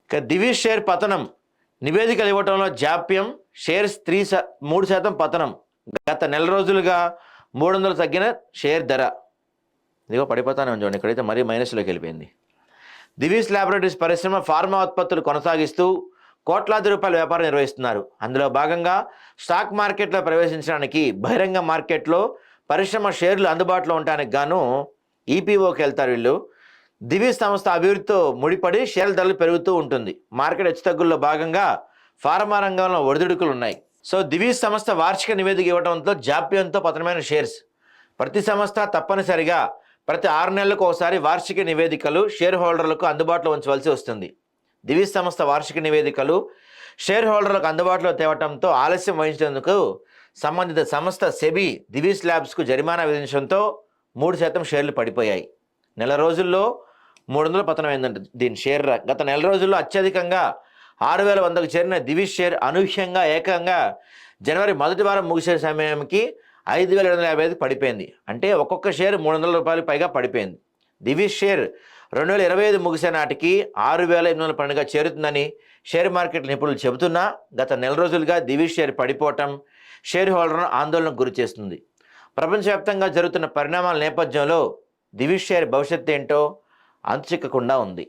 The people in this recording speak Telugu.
ఇక దివీస్ షేర్ పతనం, నివేదికలు ఇవ్వడంలో జాప్యం, షేర్స్ 3% పతనం. గత నెల రోజులుగా 300 తగ్గిన షేర్ ధర. ఇదిగో పడిపోతానే ఉంది చూడండి, ఇక్కడైతే మరీ మైనస్లోకి వెళ్ళిపోయింది. దివీస్ ల్యాబొరేటరీస్ పరిశ్రమ ఫార్మా ఉత్పత్తులు కొనసాగిస్తూ కోట్లాది రూపాయల వ్యాపారం నిర్వహిస్తున్నారు. అందులో భాగంగా స్టాక్ మార్కెట్లో ప్రవేశించడానికి బహిరంగ మార్కెట్లో పరిశ్రమ షేర్లు అందుబాటులో ఉండడానికి గాను ఈపీఓకి వెళ్తారు వీళ్ళు. దివీస్ సంస్థ అభివృద్ధితో ముడిపడి షేర్ల ధరలు పెరుగుతూ ఉంటుంది. మార్కెట్ హెచ్చుతగ్గుల్లో భాగంగా ఫార్మా రంగంలో ఒడిదుడుకులు ఉన్నాయి. సో దివీస్ సంస్థ వార్షిక నివేదిక ఇవ్వడంతో జాప్యంతో పతనమైన షేర్స్. ప్రతి సంస్థ తప్పనిసరిగా ప్రతి 6 నెలలకు ఒకసారి వార్షిక నివేదికలు షేర్ హోల్డర్లకు అందుబాటులో ఉంచవలసి వస్తుంది. దివీస్ సంస్థ వార్షిక నివేదికలు షేర్ హోల్డర్లకు అందుబాటులో తేవడంతో ఆలస్యం వహించేందుకు సంబంధిత సంస్థ సెబీ దివీస్ ల్యాబ్స్కు జరిమానా విధించడంతో 3% షేర్లు పడిపోయాయి. నెల రోజుల్లో 300 పతనమైందంట దీని షేర్. గత నెల రోజుల్లో అత్యధికంగా 6100కు చేరిన దివీస్ షేర్ అనూహ్యంగా ఏకంగా జనవరి మొదటి వారం ముగిసే సమయానికి 5755 పడిపోయింది. అంటే ఒక్కొక్క షేర్ 300 రూపాయలు పైగా పడిపోయింది. దివీస్ షేర్ 2025 ముగిసే నాటికి 6812గా చేరుతుందని షేర్ మార్కెట్ నిపుణులు చెబుతున్నా గత నెల రోజులుగా దివీస్ షేర్ పడిపోవటం షేర్ హోల్డర్ను ఆందోళనకు గురి చేస్తుంది. ప్రపంచవ్యాప్తంగా జరుగుతున్న పరిణామాల నేపథ్యంలో దివీస్ షేర్ భవిష్యత్తు ఏంటో అంతుచిక్కకుండా ఉంది.